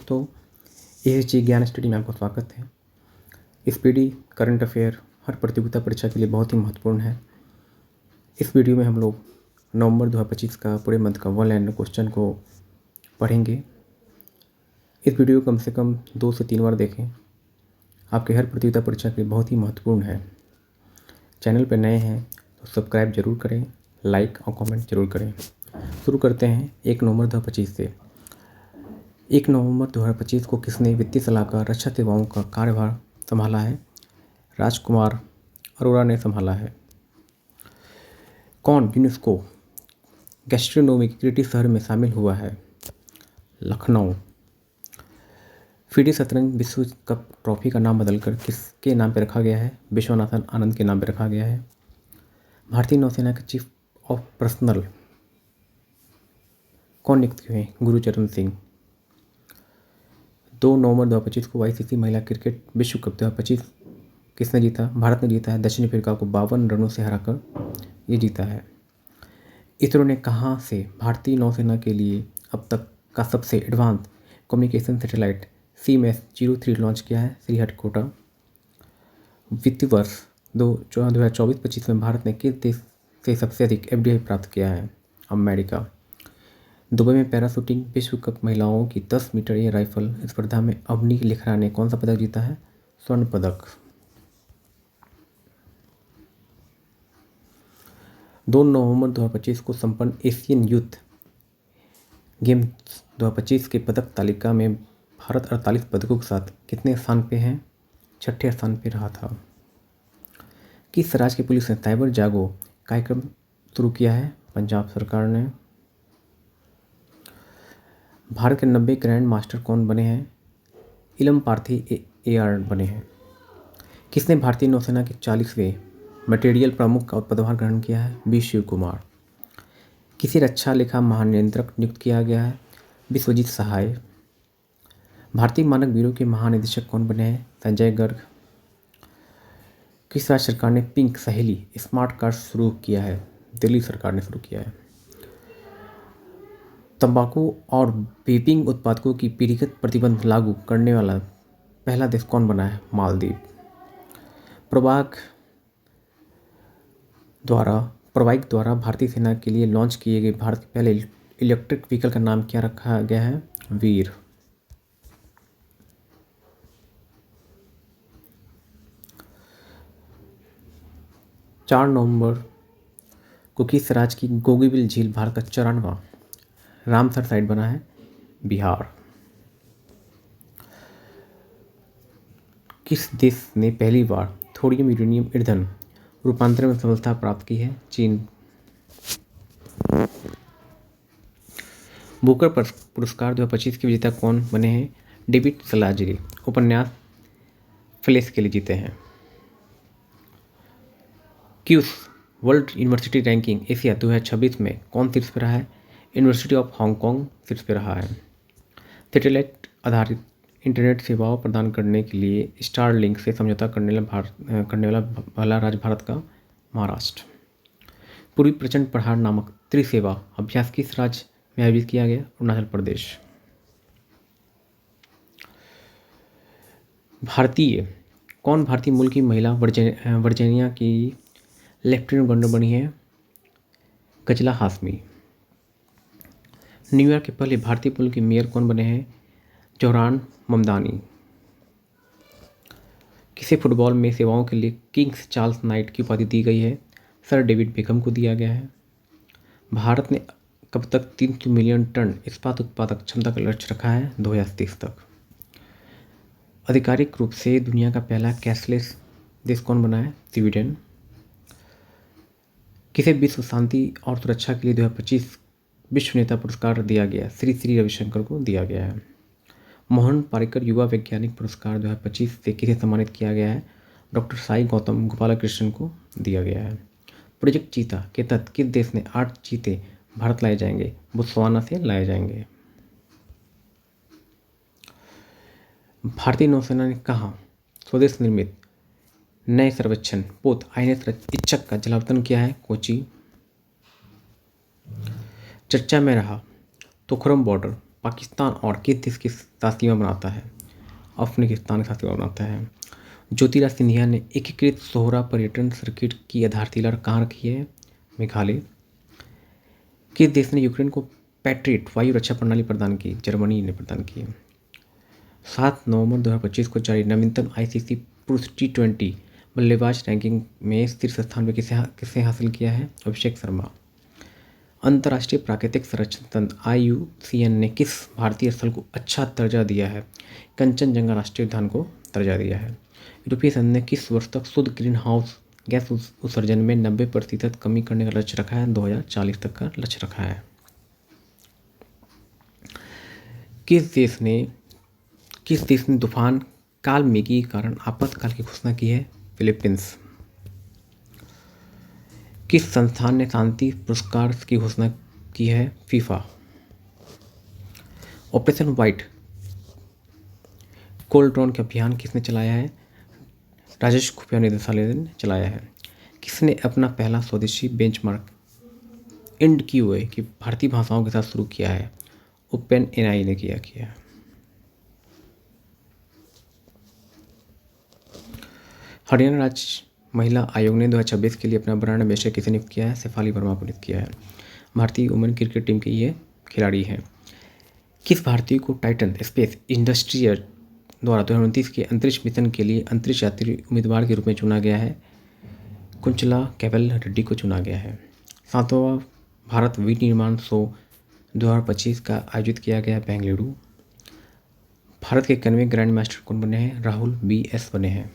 दोस्तों, एएसजी ज्ञान स्टडी में आपका स्वागत है। इस पीडी करंट अफेयर हर प्रतियोगिता परीक्षा के लिए बहुत ही महत्वपूर्ण है। इस वीडियो में हम लोग नवंबर 2025 का पूरे मंथ का वन लाइनर क्वेश्चन को पढ़ेंगे। इस वीडियो को कम से कम 2 से 3 बार देखें। आपके हर प्रतियोगिता परीक्षा के लिए बहुत ही महत्वपूर्ण है। चैनल पर नए हैं तो सब्सक्राइब जरूर करें, लाइक और कमेंट जरूर करें। शुरू करते हैं 1 नवंबर 2025 से। 1 नवंबर 2025 को किसने वित्तीय सलाहकार रक्षा सेवाओं का कार्यभार संभाला है? राजकुमार अरोड़ा ने संभाला है। कौन यूनेस्को गैस्ट्रोनोमी के क्रिएटिव शहर में शामिल हुआ है? लखनऊ। फीडे शतरंज विश्व कप ट्रॉफी का नाम बदलकर किसके नाम पर रखा गया है? विश्वनाथन आनंद के नाम पर रखा गया है। भारतीय नौसेना के चीफ ऑफ पर्सनल कौन नियुक्त हुए? गुरचरण सिंह। 2 नवंबर 2025 को आईसीसी महिला क्रिकेट विश्व कप 2025 किसने जीता? भारत ने जीता है। दक्षिण अफ्रीका को 52 रनों से हराकर ये जीता है। इसरो ने कहाँ से भारतीय नौसेना के लिए अब तक का सबसे advance communication satellite CMS-03 launch किया है? श्रीहरिकोटा। वित्तीय वर्ष 2024-25 में भारत ने किस देश से सबसे अधिक FDI प्राप्त किया है? अमेरिका। दुबई में पैराशूटिंग विश्व कप महिलाओं की 10 मीटर एयर राइफल स्पर्धा में अवनी लिखरा ने कौन सा पदक जीता है? स्वर्ण पदक। 2 नवंबर 2025 को संपन्न एशियन यूथ गेम्स 2025 के पदक तालिका में भारत 48 पदकों के साथ कितने स्थान पे हैं? 6ठे स्थान पे रहा था। किस राज्य की पुलिस ने साइबर जागो कार्यक्रम शुरू किया है? पंजाब सरकार ने। भारत के 90 ग्रैंड मास्टर कौन बने हैं? इलम पार्थी AR बने हैं। किसने भारतीय नौसेना के 40वें मटेरियल प्रमुख का पदभार ग्रहण किया है? बी शिव कुमार। किसी रक्षा लेखा महानियंत्रक नियुक्त किया गया है? विश्वजीत सहाय। भारतीय मानक ब्यूरो के महानिदेशक कौन बने हैं? संजय गर्ग। किस राज्य सरकार ने पिंक सहेली स्मार्ट कार्ड शुरू किया है? दिल्ली सरकार ने शुरू किया है। तंबाकू और वेपिंग उत्पादों की पीढ़ीगत प्रतिबंध लागू करने वाला पहला देश कौन बना है? मालदीव। प्रवाइक द्वारा भारतीय सेना के लिए लॉन्च किए गए भारत के पहले इलेक्ट्रिक व्हीकल का नाम क्या रखा गया है? वीर। चार नवंबर को किस राज्य की गोगीबिल झील भारत का 94वां रामसर साइट बना है? बिहार। किस देश ने पहली बार थोरियम यूरेनियम ईंधन रूपांतरण में सफलता प्राप्त की है? चीन। बुकर पुरस्कार 2025 के विजेता कौन बने हैं? डेविड सलाजरी। उपन्यास फ्लेश के लिए जीते हैं। क्यूस वर्ल्ड यूनिवर्सिटी रैंकिंग एशिया 2026 में कौन शीर्ष पे रहा है? यूनिवर्सिटी ऑफ हांगकांग शीर्ष पे रहा है। सैटेलाइट आधारित इंटरनेट सेवाओं प्रदान करने के लिए स्टारलिंक से समझौता करने वाला पहला राज्य भारत का महाराष्ट्र। पूर्वी प्रचंड पहाड़ नामक त्रिसेवा अभ्यास किस राज्य में आयोजित किया गया? अरुणाचल प्रदेश। भारतीय मूल की महिला वर्जीनिया की लेफ्टिनेंट गवर्नर बनी है? कजला हाशमी। न्यूयॉर्क के पहले भारतीय मूल के मेयर कौन बने हैं? जोहरान ममदानी। किसे फुटबॉल में सेवाओं के लिए किंग्स चार्ल्स नाइट की उपाधि दी गई है? सर डेविड बेकहम को दिया गया है। भारत ने कब तक 300 मिलियन टन इस्पात उत्पादक क्षमता का लक्ष्य रखा है? 2030 तक। आधिकारिक रूप से दुनिया का पहला कैशलेस देश कौन बना है? स्वीडन। किसे विश्व शांति और सुरक्षा के लिए 2025 विश्व नेता पुरस्कार दिया गया? श्री श्री रविशंकर को दिया गया है। मोहन पारिकर युवा वैज्ञानिक पुरस्कार 2025 से किसे सम्मानित किया गया है? डॉक्टर साई गौतम गोपालकृष्णन को दिया गया है। प्रोजेक्ट चीता के तहत किस देश ने 8 चीते भारत लाए जाएंगे? बोत्सवाना से लाए जाएंगे। भारतीय नौसेना ने कहा स्वदेश निर्मित नए सर्वेक्षण पोत INS इच्छक का जलावतरण किया है? कोची। चर्चा में रहा तोखरम बॉर्डर पाकिस्तान और किस देश की साथ सीमा बनाता है? अफगानिस्तान के साथ सीमा बनाता है। ज्योतिराज सिंधिया ने एकीकृत सोहरा पर्यटन सर्किट की आधारशिला कहाँ रखी है? मेघालय। किस देश ने यूक्रेन को पैट्रियट वायु रक्षा प्रणाली प्रदान की? जर्मनी ने प्रदान की। 7 नवंबर 2025 को जारी नवीनतम आईसीसी पुरुष T20 बल्लेबाज रैंकिंग में शीर्ष स्थान पर किसे हासिल किया है? अभिषेक शर्मा। अंतर्राष्ट्रीय प्राकृतिक संरक्षण तंत्र IUCN ने किस भारतीय स्थल को अच्छा दर्जा दिया है? कंचनजंगा राष्ट्रीय उद्यान को दर्जा दिया है। यूरोपीय संघ ने किस वर्ष तक शुद्ध ग्रीन हाउस गैस उत्सर्जन में 90% कमी करने का लक्ष्य रखा है? 2040 तक का लक्ष्य रखा है। किस देश ने तूफान कालमेघी के कारण आपातकाल की घोषणा की है? फिलीपींस। किस संस्थान ने शांति पुरस्कार की घोषणा की है? FIFA. Operation white cold drone का अभियान किसने चलाया है? राजेश खुफिया निदेशालय ने चलाया है। किसने अपना पहला स्वदेशी बेंचमार्क IND-QA की भारतीय भाषाओं के साथ शुरू किया है? OpenAI ने किया है। हरियाणा राज्य महिला आयोग ने 2026 के लिए अपना ब्रांड एम्बेसडर किसे नियुक्त किया है? शेफाली वर्मा को नियुक्त किया है। भारतीय वुमेन क्रिकेट टीम के ये खिलाड़ी हैं। किस भारतीय को टाइटन स्पेस इंडस्ट्रीज द्वारा 2029 के अंतरिक्ष मिशन के लिए अंतरिक्ष यात्री उम्मीदवार के रूप में चुना गया है? कुंचला कैवल रेड्डी को चुना गया है। 7वां भारत विनिर्माण शो 2025 का आयोजित किया गया बेंगलुरु। भारत के 91वें ग्रैंड मास्टर कौन बने हैं? राहुल BS बने हैं।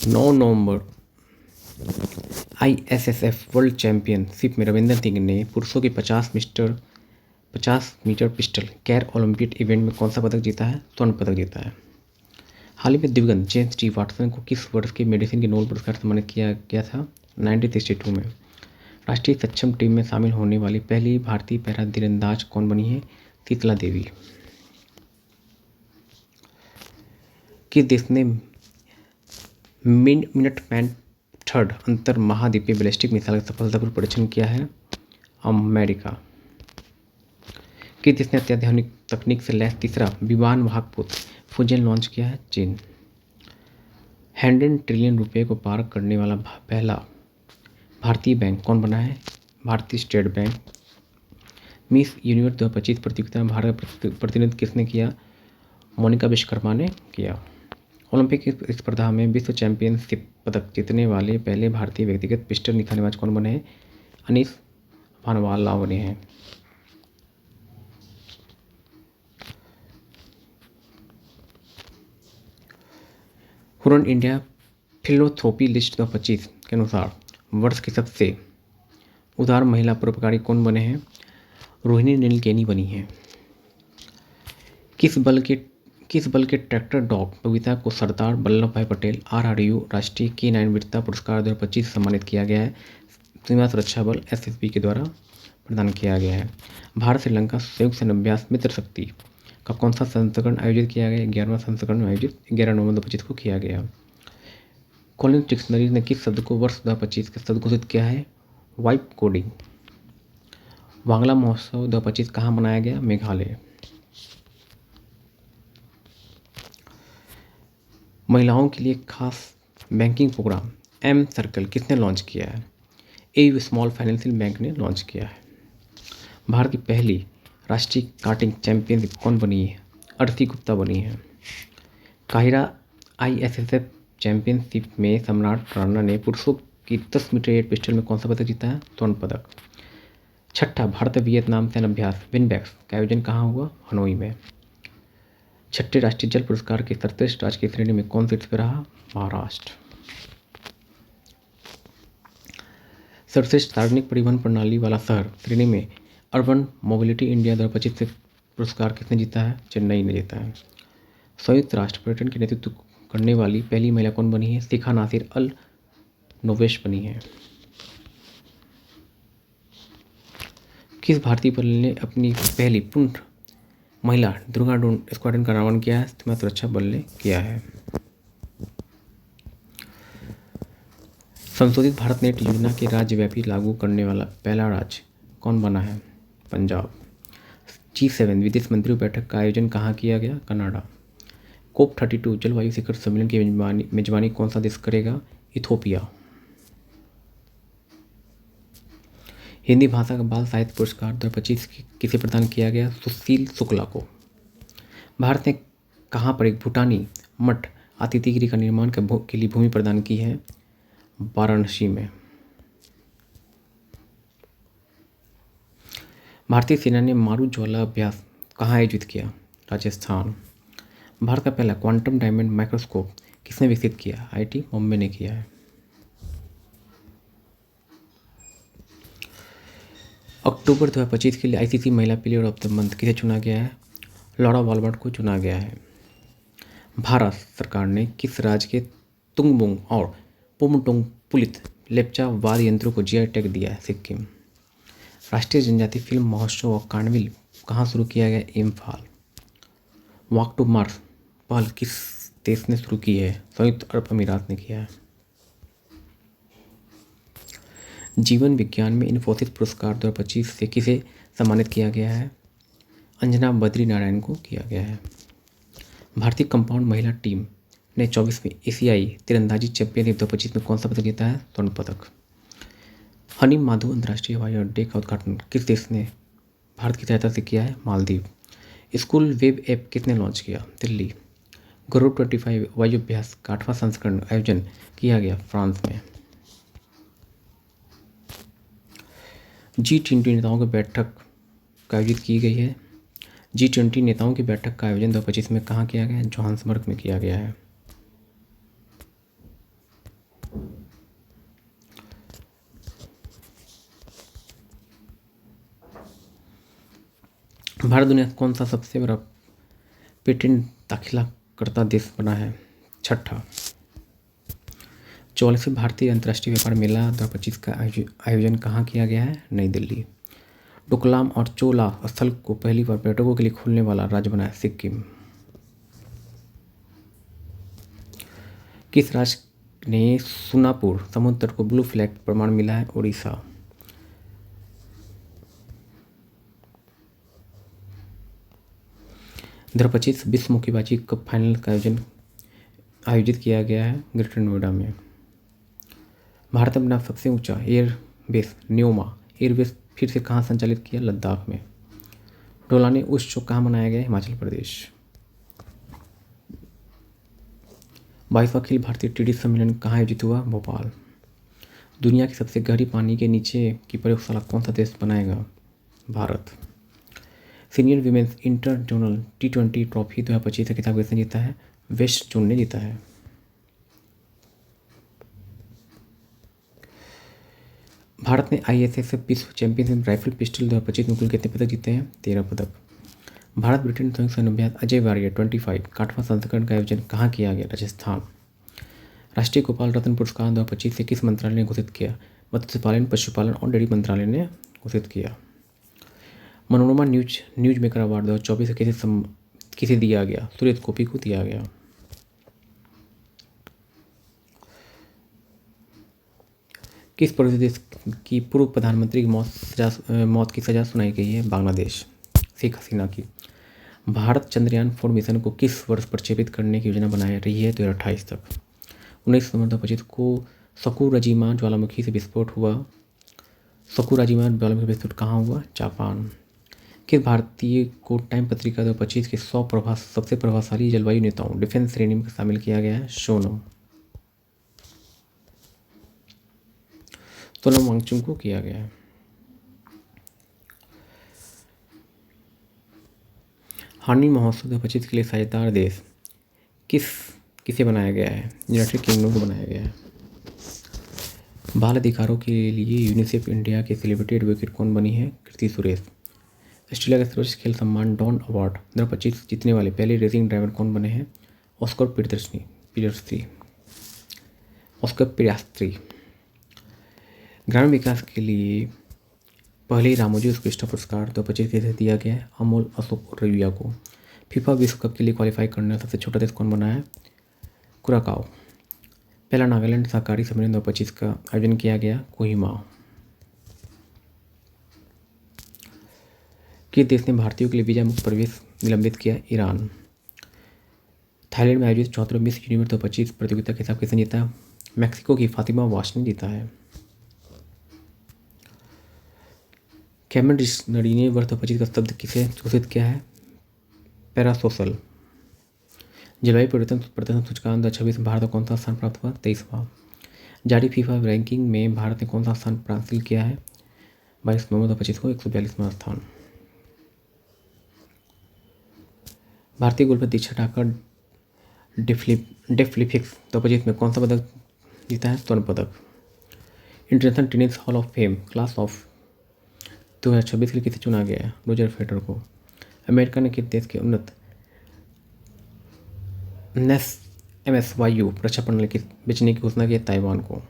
9 नवंबर ISSF वर्ल्ड चैंपियनशिप में रविंदर सिंह ने पुरुषों के 50 मीटर पिस्टल कैर ओलंपियड इवेंट में कौन सा पदक जीता है? स्वर्ण पदक जीता है। हाल ही में दिवंगत जेम्स T. वाटसन को किस वर्ष के मेडिसिन के नोबेल पुरस्कार से सम्मानित किया गया था? 1962 में। राष्ट्रीय सक्षम टीम में शामिल होने वाली पहली भारतीय पैरा तीरंदाज कौन बनी है? शीतला देवी। किस देश ने मिनटमैन थर्ड अंतर महाद्वीपीय बैलिस्टिक मिसाइल का सफलतापूर्वक परीक्षण किया है? अमेरिका। किस देश ने अत्याधुनिक तकनीक से लैस तीसरा विमान वाहक पोत फ्यूजन लॉन्च किया है? चीन। 100 ट्रिलियन रुपये को पार करने वाला पहला भारतीय बैंक कौन बना है? भारतीय स्टेट बैंक। मिस यूनिवर्स 2025 प्रतियोगिता में भारत का प्रतिनिधित्व किसने किया? मोनिका विश्वकर्मा ने किया। ओलंपिक की स्पर्धा में विश्व चैंपियनशिप पदक जीतने वाले पहले भारतीय व्यक्तिगत पिस्टल निशानेबाज कौन बने हैं? अनीस भानवाला बने हैं। हुरन इंडिया फिलोथोपी लिस्ट 2025 के अनुसार वर्ष की सबसे उदार महिला परोपकारी कौन बने हैं? रोहिणी नीलकेनी बनी हैं। किस बल के ट्रैक्टर डॉग बबीता को सरदार वल्लभ भाई पटेल RRU राष्ट्रीय K9 वीरता पुरस्कार 2025 से सम्मानित किया गया है? सीमा सुरक्षा बल SSB के द्वारा प्रदान किया गया है। भारत श्रीलंका संयुक्त सैन्य अभ्यास मित्र शक्ति का कौन सा संस्करण आयोजित किया गया? 11वां संस्करण आयोजित 11 नवंबर 2025 को किया गया। कॉलिंस डिक्शनरी ने किस शब्द को वर्ष 2025 का शब्द घोषित किया है? Wipe coding. वांगला महोत्सव 2025 कहाँ मनाया गया? मेघालय। महिलाओं के लिए खास बैंकिंग प्रोग्राम M सर्कल किसने लॉन्च किया है? AU स्मॉल फाइनेंशियल बैंक ने लॉन्च किया है। भारत की पहली राष्ट्रीय कार्टिंग चैंपियनशिप कौन बनी है? अर्ती गुप्ता बनी है। काहिरा ISSF चैंपियनशिप में सम्राट राणा ने पुरुषों की 10 मीटर एयर पिस्टल में कौन सा पदक जीता है? स्वर्ण पदक। 6ठा भारत वियतनाम सैन्य अभ्यास विनबैक्स का आयोजन कहाँ हुआ? हनोई में। 6ठे राष्ट्रीय जल पुरस्कार के सर्वश्रेष्ठ राज्य की श्रेणी में कौन शीर्ष पर रहा? महाराष्ट्र। सर्वश्रेष्ठ सार्वजनिक परिवहन प्रणाली वाला शहर श्रेणी में अर्बन मोबिलिटी इंडिया 2025 से पुरस्कार किसने जीता है? चेन्नई ने जीता है। संयुक्त राष्ट्र पर्यटन के नेतृत्व करने वाली पहली महिला कौन बनी है? शिखा नासिर अल नोवेश बनी है। किस भारतीय बल ने अपनी पहली पूर्ण महिला दुर्गा ड्रोन स्क्वाड्रन का निर्माण किया है? सीमा सुरक्षा बल ने किया है। संशोधित भारत नेट योजना के राज्यव्यापी लागू करने वाला पहला राज्य कौन बना है? पंजाब। G7 विदेश मंत्रियों बैठक का आयोजन कहाँ किया गया? कनाडा। COP32 जलवायु शिखर सम्मेलन की मेजबानी कौन सा देश करेगा? इथोपिया। हिंदी भाषा का बाल साहित्य पुरस्कार 2025 किसे प्रदान किया गया? सुशील शुक्ला को। भारत ने कहाँ पर एक भूटानी मठ आतिथ्यगृह का निर्माण के लिए भूमि प्रदान की है? वाराणसी में। भारतीय सेना ने मारूज्वाला अभ्यास कहाँ आयोजित किया? राजस्थान। भारत का पहला क्वांटम डायमंड माइक्रोस्कोप किसने विकसित किया? IIT बॉम्बे ने किया है। अक्टूबर 2025 के लिए ICC महिला प्लेयर ऑफ द मंथ किसे चुना गया है? लॉरा वॉलबर्ट को चुना गया है। भारत सरकार ने किस राज्य के तुंगबुंग और पुमटोंग पुलित लेप्चा वाद्य यंत्रों को GI टैग दिया है? सिक्किम। राष्ट्रीय जनजाति फिल्म महोत्सव और कार्निवल कहाँ शुरू किया गया? इम्फाल। वॉक टू मार्स पहल किस देश ने शुरू की है? संयुक्त अरब अमीरात ने किया है। जीवन विज्ञान में इन्फोसिस पुरस्कार 2025 से किसे सम्मानित किया गया है? अंजना बद्री नारायण को किया गया है। भारतीय कंपाउंड महिला टीम ने 24वीं एशियाई तीरंदाजी चैंपियनशिप 2025 में कौन सा पदक जीता है? स्वर्ण पदक। हनी माधव अंतर्राष्ट्रीय हवाई अड्डे का उद्घाटन किस देश ने भारत की सहायता से किया है? मालदीव। स्कूल वेब ऐप किसने लॉन्च किया? दिल्ली। गरुड़ 25 वायुअभ्यास का 8वां संस्करण आयोजन किया गया फ्रांस में। G20 नेताओं की बैठक का आयोजित की गई है। G20 नेताओं की बैठक का आयोजन 2025 में कहाँ किया गया है? जोहान्सबर्ग में किया गया है। भारत दुनिया का कौन सा सबसे बड़ा पेटेंट दाखिला करता देश बना है? छठा। 44वें भारतीय अंतर्राष्ट्रीय व्यापार मेला 2025 का आयोजन कहाँ किया गया है? नई दिल्ली। डोकलाम और चोला स्थल को पहली बार पर्यटकों के लिए खोलने वाला राज्य बना है? सिक्किम। किस राज्य ने सुनापुर समुद्र तट को ब्लू फ्लैग प्रमाण मिला है? उड़ीसा। द्रपचित विश्व मुक्केबाजी कप फाइनल का आयोजित किया गया है ग्रेटर नोएडा में। भारत ने अपना सबसे ऊंचा एयरबेस न्योमा एयरबेस फिर से कहाँ संचालित किया? लद्दाख में। डोलानी उत्सव कहाँ मनाया गया? हिमाचल प्रदेश। 22वां अखिल भारतीय टीडी सम्मेलन कहाँ आयोजित हुआ? भोपाल। दुनिया की सबसे गहरी पानी के नीचे की प्रयोगशाला कौन सा देश बनाएगा? Bharat. Senior women's inter zonal T20 trophy 2025 का खिताब किसने जीता है? वेस्ट जोन ने जीता है। भारत ने ISSF विश्व चैंपियनशिप राइफल पिस्टल 2025 में कुल कितने पदक जीते हैं? 13 पदक। भारत ब्रिटेन संयुक्त सैन्य अभ्यास अजय वारियर 25 का 8वां संस्करण का आयोजन कहाँ किया गया? राजस्थान। राष्ट्रीय गोपाल रत्न पुरस्कार 2025 से किस मंत्रालय ने घोषित किया? मत्स्य पालन, पशुपालन और डेयरी मंत्रालय ने घोषित किया। मनोरमा न्यूज मेकर अवार्ड 2024 किसे दिया गया? सुरेश गोपी को दिया गया। किस पड़ोसी देश की पूर्व प्रधानमंत्री की मौत की सजा सुनाई गई है? बांग्लादेश। शेख हसीना की। भारत चंद्रयान 4 मिशन को किस वर्ष प्रक्षेपित करने की योजना बनाई रही है? 2028 तक। 19 नवंबर 2025 को सकुराजिमा ज्वालामुखी से विस्फोट हुआ। सकुराजिमा ज्वालामुखी विस्फोट कहाँ हुआ? जापान। किस भारतीय को टाइम पत्रिका 2025 के 100 सबसे प्रभावशाली जलवायु नेताओं डिफेंस श्रेणी में शामिल किया गया है? सोनम वांगचुक को किया गया है। हार्नी महोत्सव 2025 के लिए साझेदार देश किसे बनाया गया है? यूनाइटेड किंगडम को बनाया गया है। बाल अधिकारों के लिए यूनिसेफ इंडिया के सेलिब्रिटी एडवोकेट कौन बनी है? कृति सुरेश। ऑस्ट्रेलिया का सर्वोच्च खेल सम्मान डॉन अवार्ड 2025 जीतने वाले पहले रेसिंग ड्राइवर कौन बने हैं? Oscar Piastri. ग्रामीण विकास के लिए पहले रामोजी उत्कृष्ट पुरस्कार 2025 किसे दिया गया है? अमोल अशोक रविया को। फीफा विश्व कप के लिए क्वालिफाई करने वाला सबसे छोटा देश कौन बना है? कुराकाओ। पहला नागालैंड सहकारी सम्मेलन 2025 का आयोजन किया गया कोहिमा। किस देश ने भारतीयों के लिए वीज़ा मुक्त प्रवेश निलंबित किया? ईरान। थाईलैंड में आयोजित 74वें मिस यूनिवर्स 2025 प्रतियोगिता के हिसाब किसने जीता? मैक्सिको की फातिमा वाश ने जीता है। कैमरन डिक्शनरी ने वर्ष 2025 का शब्द किसे घोषित किया है? पैरासोशल। जलवायु परिवर्तन प्रदर्शन सूचकांक 2026 में भारत को कौन सा स्थान प्राप्त हुआ? 23वां। जारी फीफा रैंकिंग में भारत ने कौन सा स्थान हासिल किया है? 22 नवंबर 2025 को 142वां स्थान। भारतीय गोलफेंस दीक्षा ठाकर डेफलिपिक्स 2025 में कौन सा पदक जीता है? स्वर्ण पदक। International tennis hall of fame class of 2026 के लिए किसे चुना गया है? रोजर फेडरर को। अमेरिका ने किस देश के उन्नत MSYU रक्षा प्रणाली की बेचने की घोषणा की है? ताइवान को।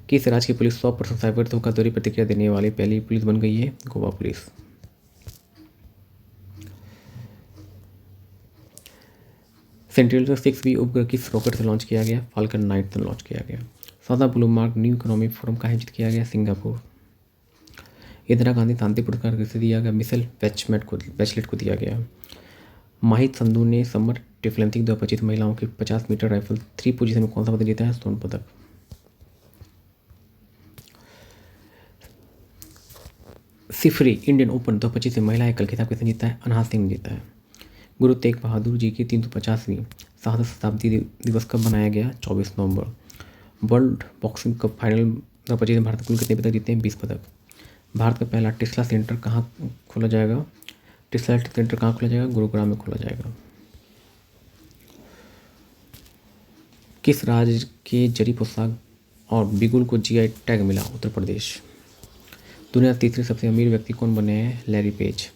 किस राज्य की पुलिस 100% साइबर धोखाधड़ी प्रतिक्रिया देने वाली पहली पुलिस बन गई है? गोवा पुलिस। सेंटिनेल-6B उपग्रह किस रॉकेट से लॉन्च किया गया? फाल्कन 9 से लॉन्च किया गया। 7वां ब्लूमबर्ग न्यू इकोनॉमिक फोरम का आयोजित किया गया? सिंगापुर। इंदिरा गांधी शांति पुरस्कार किसे दिया गया? मिशेल बैचलेट को दिया गया। माहित संधू ने समर डेफलिंपिक 2025 महिलाओं की 50 मीटर राइफल 3 पोजीशन में कौन सा पदक जीता है? स्वर्ण पदक। सिफरी इंडियन ओपन 2025 में महिला एकल खिताब किसने जीता है? अनहा सिंह ने जीता है। गुरु तेग बहादुर जी की 350वीं शहादत शताब्दी दिवस कब मनाया गया? 24 नवंबर। वर्ल्ड बॉक्सिंग कप फाइनल 2025 में भारत कुल कितने पदक जीते हैं? 20 पदक। भारत का पहला टेस्ला सेंटर कहाँ खोला जाएगा? टेस्ला सेंटर कहाँ खोला जाएगा? गुरुग्राम में खोला जाएगा। किस राज्य के जरी पोशाक और बिगुल को GI टैग मिला? उत्तर प्रदेश। दुनिया का तीसरे सबसे अमीर व्यक्ति कौन बने हैं? Larry page.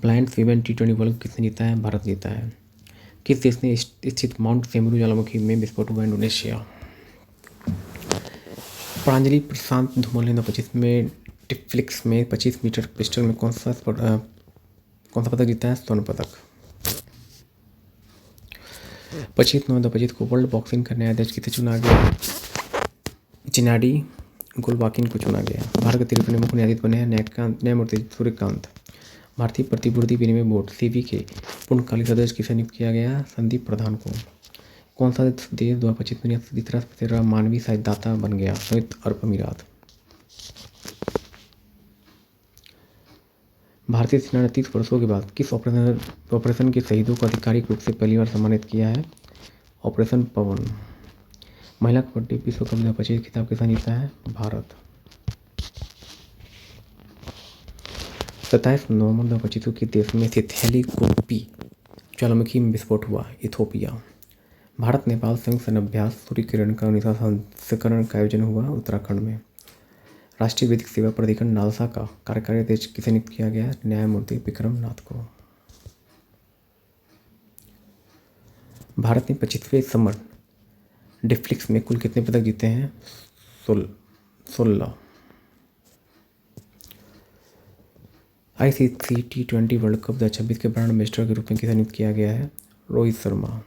Blind women T20 world cup किसने जीता है? भारत जीता है। किस देश ने स्थित माउंट सेमरू ज्वालामुखी में विस्फोट हुआ? इंडोनेशिया। प्रांजलि प्रशांत धूमल ने 2025 में टिफ्लिक्स में 25 मीटर पिस्टल में कौन सा पदक जीता है? स्वर्ण पदक। 25 नवंबर 2025 को वर्ल्ड बॉक्सिंग का नया अध्यक्ष किसे चुना गया? जिनाडी गोलवाकिन को चुना गया। भारत के 53वें मुख्य न्यायाधीश बने हैं न्यायमूर्ति सूर्यकांत। भारतीय प्रतिभूति विनिमय बोर्ड (SEBI) के पूर्णकालिक सदस्य किसे नियुक्त किया गया? संदीप प्रधान को। कौन सा देश 2025 में तीसरा सबसे बड़ा मानवीय सहायता बन गया? संयुक्त अरब अमीरात। भारतीय सेना ने 30 वर्षों के बाद किस ऑपरेशन के शहीदों को आधिकारिक रूप से पहली बार सम्मानित किया है? ऑपरेशन पवन। महिला कबड्डी विश्व कप 2025 खिताब किसने जीता है? भारत। 27 नवंबर 2025 को किस देश में स्थित हेलिकोप्टी ज्वालामुखी में विस्फोट हुआ? इथोपिया। भारत नेपाल संयुक्त सैन्य अभ्यास सूर्य किरण का 19वां संस्करण का आयोजन हुआ उत्तराखंड में। राष्ट्रीय विधिक सेवा प्राधिकरण नालसा का कार्यकारी अध्यक्ष किसे नियुक्त किया गया? न्यायमूर्ति विक्रम नाथ को। भारत ने 25वें समर डेफलिक्स में कुल कितने पदक जीते हैं? 16। ICC T20 वर्ल्ड कप 2026 के ब्रांड एम्बेसडर के रूप में किसे नियुक्त किया गया है? Rohit Sharma.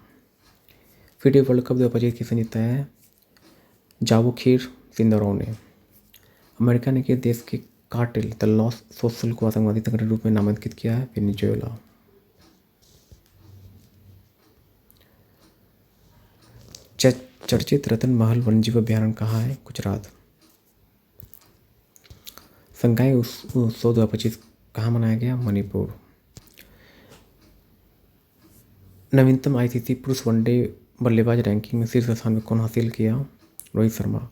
FIDE world cup 2025 किसे जीता है? जावोखिर सिंधराव ने। अमेरिका ने किस देश के कार्टेल द लॉस सोशल को आतंकवादी संगठन के रूप में नामांकित किया है? वेनेजुएला। चर्चित रतन महल वन्यजीव अभयारण्य कहाँ है? गुजरात। संगाई उत्सव 2025 कहाँ मनाया गया? मणिपुर। नवीनतम ICC पुरुष वनडे बल्लेबाज रैंकिंग में शीर्ष स्थान में कौन हासिल किया? रोहित शर्मा।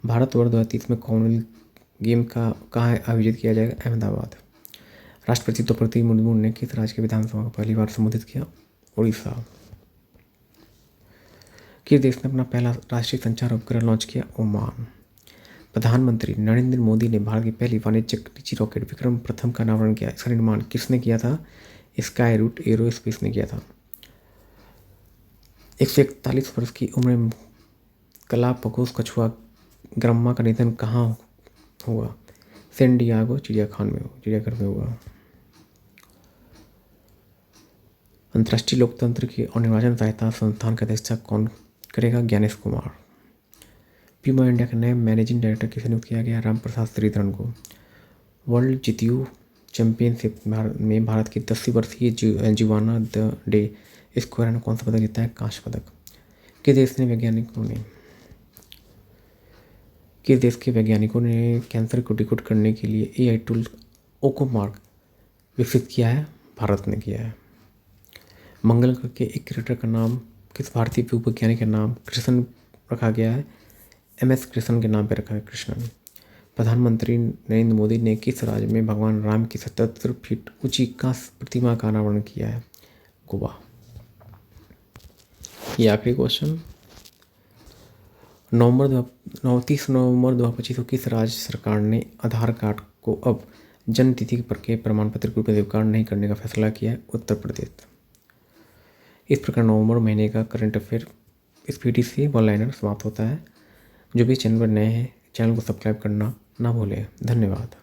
भारत वर्ष 2030 में कॉमनवेल्थ गेम कहाँ आयोजित किया जाएगा? अहमदाबाद। राष्ट्रपति द्रौपदी मुर्मू ने किस राज्य की विधानसभा को पहली बार संबोधित किया? उड़ीसा। किस देश ने अपना पहला राष्ट्रीय संचार उपग्रह लॉन्च किया? ओमान। प्रधानमंत्री नरेंद्र मोदी ने भारत की पहली वाणिज्यिक निजी रॉकेट विक्रम प्रथम का अनावरण किया। इसका निर्माण किसने किया था? स्काई रूट एरोस्पेस ने किया था। 141 वर्ष की उम्र में गलापागोस कछुआ ग्राम्मा का निधन कहाँ हुआ? सैन डिएगो चिड़ियाघर में हुआ। अंतर्राष्ट्रीय लोकतंत्र की और निर्वाचन सहायता संस्थान का अध्यक्षता कौन करेगा? ज्ञानेश कुमार। प्यूमा इंडिया के नए मैनेजिंग डायरेक्टर किसे नियुक्त किया गया? राम प्रसाद श्रीधरन को। वर्ल्ड चैंपियनशिप में भारत की 10वीं वर्षीय जीवाना डे स्क्वायर ने कौन सा पदक जीता है? कांस्य पदक। किस देश के वैज्ञानिकों ने कैंसर को डिकोड करने के लिए AI टूल ओकोमार्क विकसित किया है? भारत ने किया है। मंगल ग्रह के एक क्रिएटर का नाम किस भारतीय वैज्ञानिक का नाम कृष्णन रखा गया है? MS कृष्णन के नाम पर रखा है कृष्णन। प्रधानमंत्री नरेंद्र मोदी ने किस राज्य में भगवान राम की 77 फीट ऊंची कांस्य प्रतिमा का अनावरण किया है? गोवा। ये आखिरी क्वेश्चन, 30 नवंबर 2025 को किस राज्य सरकार ने आधार कार्ड को अब जन्म तिथि के प्रमाण पत्र के रूप में स्वीकार नहीं करने का फैसला किया है? उत्तर प्रदेश। इस प्रकार नवंबर महीने का करंट अफेयर स्पीडी से वन लाइनर समाप्त होता है। जो भी चैनल पर नए हैं, चैनल को सब्सक्राइब करना ना भूलें। धन्यवाद।